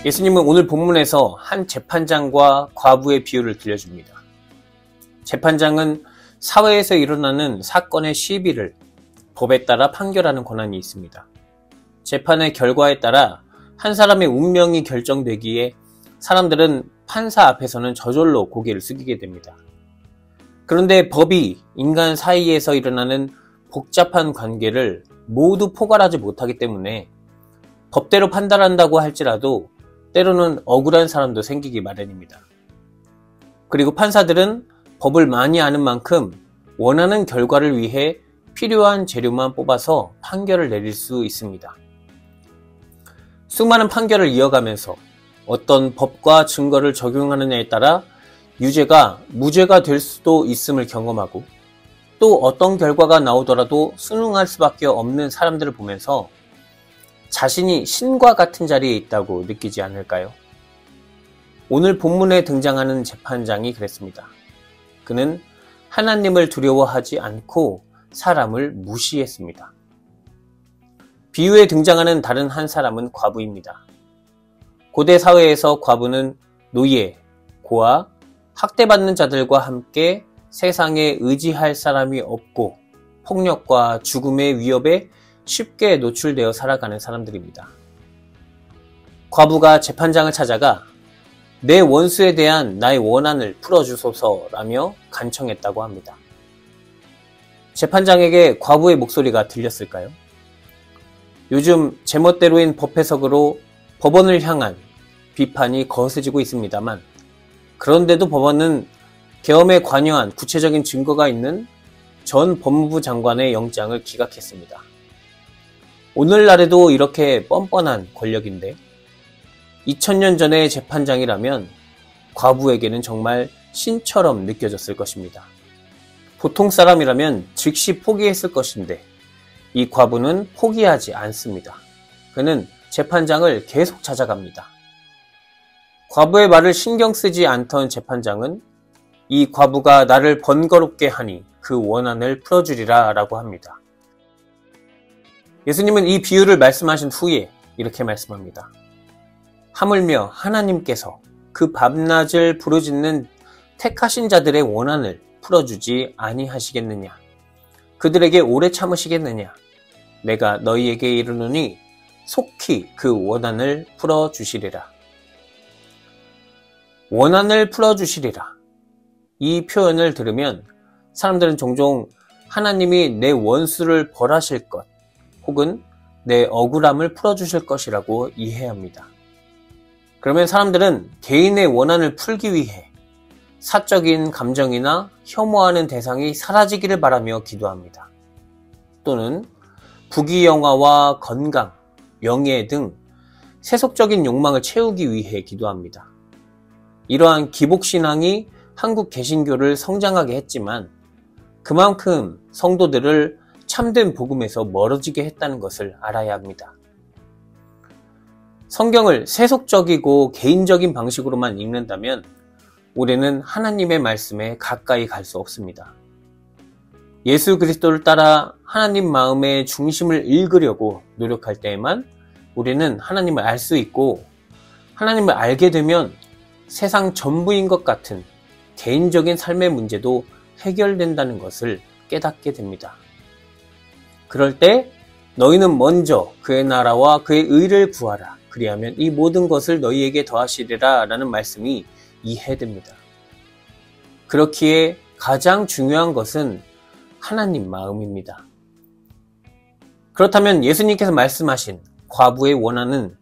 예수님은 오늘 본문에서 한 재판장과 과부의 비유를 들려줍니다. 재판장은 사회에서 일어나는 사건의 시비를 법에 따라 판결하는 권한이 있습니다. 재판의 결과에 따라 한 사람의 운명이 결정되기에 사람들은 판사 앞에서는 저절로 고개를 숙이게 됩니다. 그런데 법이 인간 사이에서 일어나는 복잡한 관계를 모두 포괄하지 못하기 때문에 법대로 판단한다고 할지라도 때로는 억울한 사람도 생기기 마련입니다. 그리고 판사들은 법을 많이 아는 만큼 원하는 결과를 위해 필요한 재료만 뽑아서 판결을 내릴 수 있습니다. 수많은 판결을 이어가면서 어떤 법과 증거를 적용하느냐에 따라 유죄가 무죄가 될 수도 있음을 경험하고 또 어떤 결과가 나오더라도 순응할 수밖에 없는 사람들을 보면서 자신이 신과 같은 자리에 있다고 느끼지 않을까요? 오늘 본문에 등장하는 재판장이 그랬습니다. 그는 하나님을 두려워하지 않고 사람을 무시했습니다. 비유에 등장하는 다른 한 사람은 과부입니다. 고대 사회에서 과부는 노예, 고아, 학대받는 자들과 함께 세상에 의지할 사람이 없고 폭력과 죽음의 위협에 쉽게 노출되어 살아가는 사람들입니다. 과부가 재판장을 찾아가 내 원수에 대한 나의 원한을 풀어주소서라며 간청했다고 합니다. 재판장에게 과부의 목소리가 들렸을까요? 요즘 제멋대로인 법 해석으로 법원을 향한 비판이 거세지고 있습니다만 그런데도 법원은 계엄에 관여한 구체적인 증거가 있는 전 법무부 장관의 영장을 기각했습니다. 오늘날에도 이렇게 뻔뻔한 권력인데 2000년 전의 재판장이라면 과부에게는 정말 신처럼 느껴졌을 것입니다. 보통 사람이라면 즉시 포기했을 것인데 이 과부는 포기하지 않습니다. 그는 재판장을 계속 찾아갑니다. 과부의 말을 신경 쓰지 않던 재판장은 이 과부가 나를 번거롭게 하니 그 원한을 풀어주리라 라고 합니다. 예수님은 이 비유를 말씀하신 후에 이렇게 말씀합니다. 하물며 하나님께서 그 밤낮을 부르짖는 택하신 자들의 원한을 풀어주지 아니하시겠느냐? 그들에게 오래 참으시겠느냐? 내가 너희에게 이르노니 속히 그 원한을 풀어주시리라. 원한을 풀어주시리라. 이 표현을 들으면 사람들은 종종 하나님이 내 원수를 벌하실 것 혹은 내 억울함을 풀어주실 것이라고 이해합니다. 그러면 사람들은 개인의 원한을 풀기 위해 사적인 감정이나 혐오하는 대상이 사라지기를 바라며 기도합니다. 또는 부귀영화와 건강, 명예 등 세속적인 욕망을 채우기 위해 기도합니다. 이러한 기복신앙이 한국 개신교를 성장하게 했지만 그만큼 성도들을 참된 복음에서 멀어지게 했다는 것을 알아야 합니다. 성경을 세속적이고 개인적인 방식으로만 읽는다면 우리는 하나님의 말씀에 가까이 갈 수 없습니다. 예수 그리스도를 따라 하나님 마음의 중심을 읽으려고 노력할 때에만 우리는 하나님을 알 수 있고 하나님을 알게 되면 세상 전부인 것 같은 개인적인 삶의 문제도 해결된다는 것을 깨닫게 됩니다. 그럴 때 너희는 먼저 그의 나라와 그의 의를 구하라. 그리하면 이 모든 것을 너희에게 더하시리라 라는 말씀이 이해됩니다. 그렇기에 가장 중요한 것은 하나님 마음입니다. 그렇다면 예수님께서 말씀하신 과부의 원한은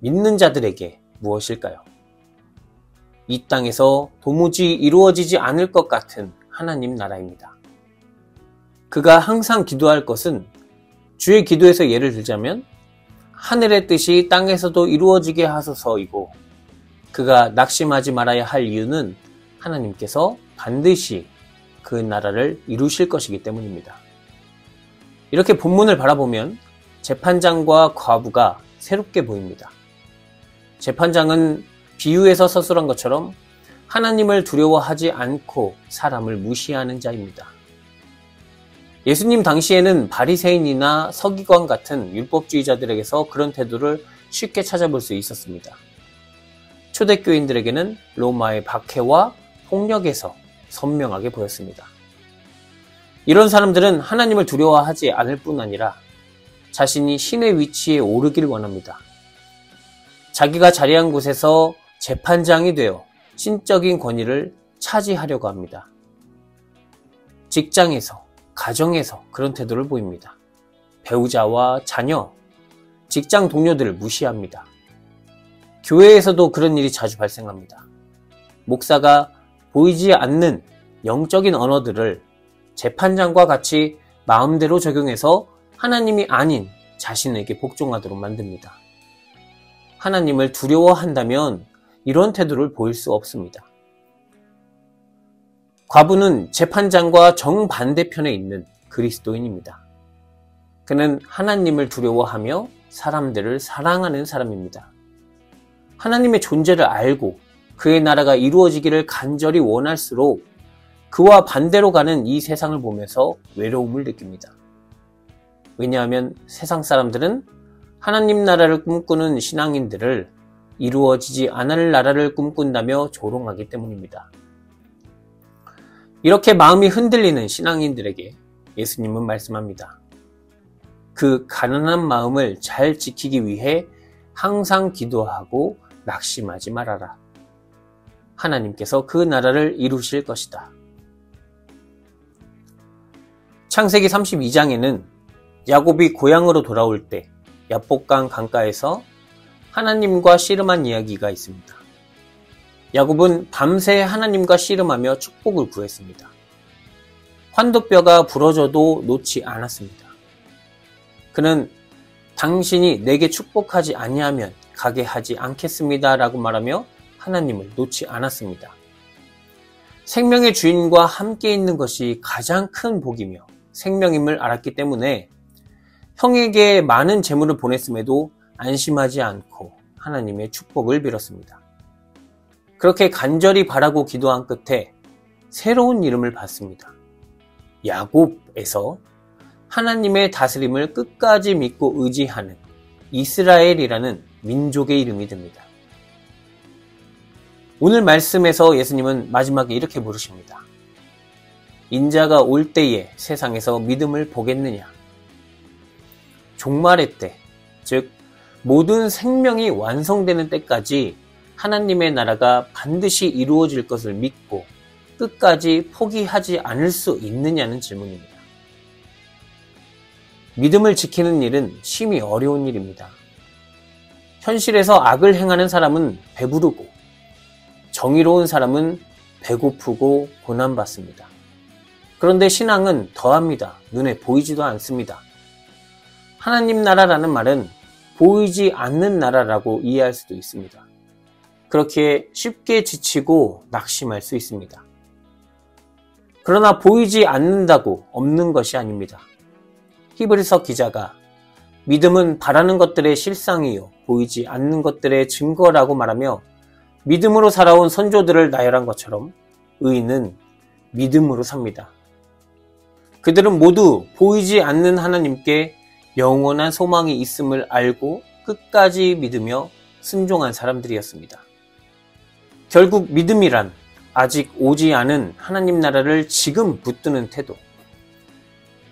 믿는 자들에게 무엇일까요? 이 땅에서 도무지 이루어지지 않을 것 같은 하나님 나라입니다. 그가 항상 기도할 것은 주의 기도에서 예를 들자면 하늘의 뜻이 땅에서도 이루어지게 하소서이고 그가 낙심하지 말아야 할 이유는 하나님께서 반드시 그 나라를 이루실 것이기 때문입니다. 이렇게 본문을 바라보면 재판장과 과부가 새롭게 보입니다. 재판장은 비유에서 서술한 것처럼 하나님을 두려워하지 않고 사람을 무시하는 자입니다. 예수님 당시에는 바리새인이나 서기관 같은 율법주의자들에게서 그런 태도를 쉽게 찾아볼 수 있었습니다. 초대교인들에게는 로마의 박해와 폭력에서 선명하게 보였습니다. 이런 사람들은 하나님을 두려워하지 않을 뿐 아니라 자신이 신의 위치에 오르길 원합니다. 자기가 자리한 곳에서 재판장이 되어 신적인 권위를 차지하려고 합니다. 직장에서, 가정에서 그런 태도를 보입니다. 배우자와 자녀, 직장 동료들을 무시합니다. 교회에서도 그런 일이 자주 발생합니다. 목사가 보이지 않는 영적인 언어들을 재판장과 같이 마음대로 적용해서 하나님이 아닌 자신에게 복종하도록 만듭니다. 하나님을 두려워한다면 이런 태도를 보일 수 없습니다. 과부는 재판장과 정반대편에 있는 그리스도인입니다. 그는 하나님을 두려워하며 사람들을 사랑하는 사람입니다. 하나님의 존재를 알고 그의 나라가 이루어지기를 간절히 원할수록 그와 반대로 가는 이 세상을 보면서 외로움을 느낍니다. 왜냐하면 세상 사람들은 하나님 나라를 꿈꾸는 신앙인들을 이루어지지 않을 나라를 꿈꾼다며 조롱하기 때문입니다. 이렇게 마음이 흔들리는 신앙인들에게 예수님은 말씀합니다. 그 가난한 마음을 잘 지키기 위해 항상 기도하고 낙심하지 말아라. 하나님께서 그 나라를 이루실 것이다. 창세기 32장에는 야곱이 고향으로 돌아올 때 야복강 강가에서 하나님과 씨름한 이야기가 있습니다. 야곱은 밤새 하나님과 씨름하며 축복을 구했습니다. 환도뼈가 부러져도 놓지 않았습니다. 그는 당신이 내게 축복하지 아니하면 가게 하지 않겠습니다 라고 말하며 하나님을 놓지 않았습니다. 생명의 주인과 함께 있는 것이 가장 큰 복이며 생명임을 알았기 때문에 형에게 많은 재물을 보냈음에도 안심하지 않고 하나님의 축복을 빌었습니다. 그렇게 간절히 바라고 기도한 끝에 새로운 이름을 받습니다. 야곱에서 하나님의 다스림을 끝까지 믿고 의지하는 이스라엘이라는 민족의 이름이 됩니다. 오늘 말씀에서 예수님은 마지막에 이렇게 물으십니다. 인자가 올 때에 세상에서 믿음을 보겠느냐? 종말의 때, 즉 모든 생명이 완성되는 때까지 하나님의 나라가 반드시 이루어질 것을 믿고 끝까지 포기하지 않을 수 있느냐는 질문입니다. 믿음을 지키는 일은 심히 어려운 일입니다. 현실에서 악을 행하는 사람은 배부르고 정의로운 사람은 배고프고 고난받습니다. 그런데 신앙은 더합니다. 눈에 보이지도 않습니다. 하나님 나라라는 말은 보이지 않는 나라라고 이해할 수도 있습니다. 그렇게 쉽게 지치고 낙심할 수 있습니다. 그러나 보이지 않는다고 없는 것이 아닙니다. 히브리서 기자가 믿음은 바라는 것들의 실상이요 보이지 않는 것들의 증거라고 말하며 믿음으로 살아온 선조들을 나열한 것처럼 의인은 믿음으로 삽니다. 그들은 모두 보이지 않는 하나님께 영원한 소망이 있음을 알고 끝까지 믿으며 순종한 사람들이었습니다. 결국 믿음이란 아직 오지 않은 하나님 나라를 지금 붙드는 태도,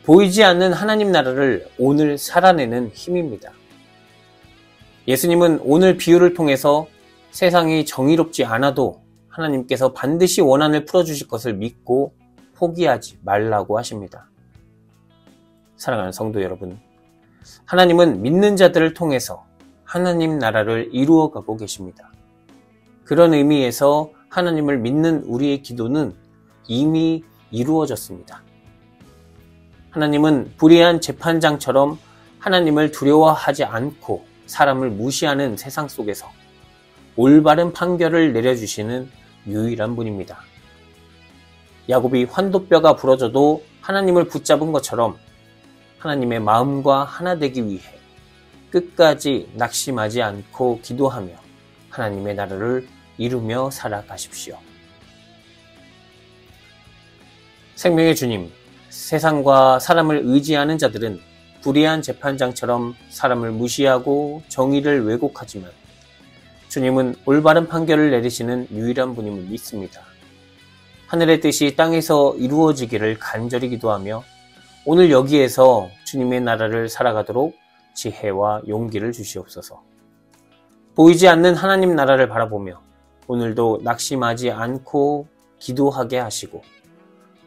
보이지 않는 하나님 나라를 오늘 살아내는 힘입니다. 예수님은 오늘 비유를 통해서 세상이 정의롭지 않아도 하나님께서 반드시 원한을 풀어주실 것을 믿고 포기하지 말라고 하십니다. 사랑하는 성도 여러분, 하나님은 믿는 자들을 통해서 하나님 나라를 이루어가고 계십니다. 그런 의미에서 하나님을 믿는 우리의 기도는 이미 이루어졌습니다. 하나님은 불의한 재판장처럼 하나님을 두려워하지 않고 사람을 무시하는 세상 속에서 올바른 판결을 내려주시는 유일한 분입니다. 야곱이 환도뼈가 부러져도 하나님을 붙잡은 것처럼 하나님의 마음과 하나 되기 위해 끝까지 낙심하지 않고 기도하며 하나님의 나라를 이루며 살아가십시오. 생명의 주님, 세상과 사람을 의지하는 자들은 불의한 재판장처럼 사람을 무시하고 정의를 왜곡하지만 주님은 올바른 판결을 내리시는 유일한 분임을 믿습니다. 하늘의 뜻이 땅에서 이루어지기를 간절히 기도하며 오늘 여기에서 주님의 나라를 살아가도록 지혜와 용기를 주시옵소서. 보이지 않는 하나님 나라를 바라보며 오늘도 낙심하지 않고 기도하게 하시고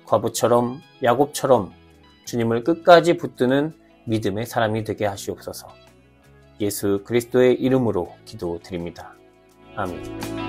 과부처럼 야곱처럼 주님을 끝까지 붙드는 믿음의 사람이 되게 하시옵소서. 예수 그리스도의 이름으로 기도드립니다. 아멘.